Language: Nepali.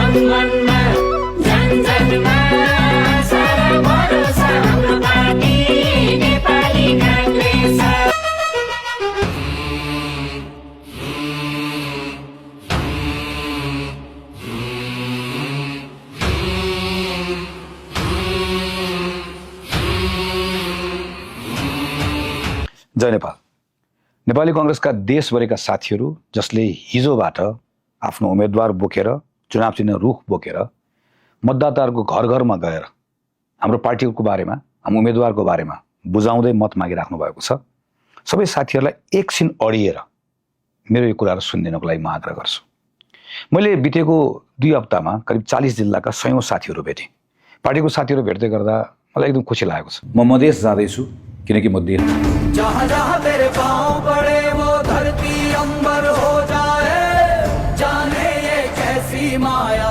मनमनमा जनजनमा सारा भरोसा हाम्रो पार्टी नेपाली कांग्रेस। जय नेपाल। नेपाली कांग्रेसका देशभरिका साथीहरू जसले हिजोबाट आफ्नो उम्मेदवार बोकेर चुनाव चिन्ह रुख बोकेर मतदाताहरूको घर घरमा गएर हाम्रो पार्टीको बारेमा हाम्रो उम्मेदवारको बारेमा बुझाउँदै मत मागिराख्नु भएको छ, सबै साथीहरूलाई एकछिन अडिएर मेरो यो कुराहरू सुनिदिनको लागि म आग्रह गर्छु। मैले बितेको 2 हप्तामा करिब 40 जिल्लाका 100औं साथीहरू भेटेँ। पार्टीको साथीहरू भेट्दै गर्दा मलाई एकदम खुसी लागेको छ। म मधेस जाँदैछु किनकि म देश जहाँ जहाँ तेरे पाँव पड़े वो धरती अंबर हो जाए, जाने ये कैसी माया।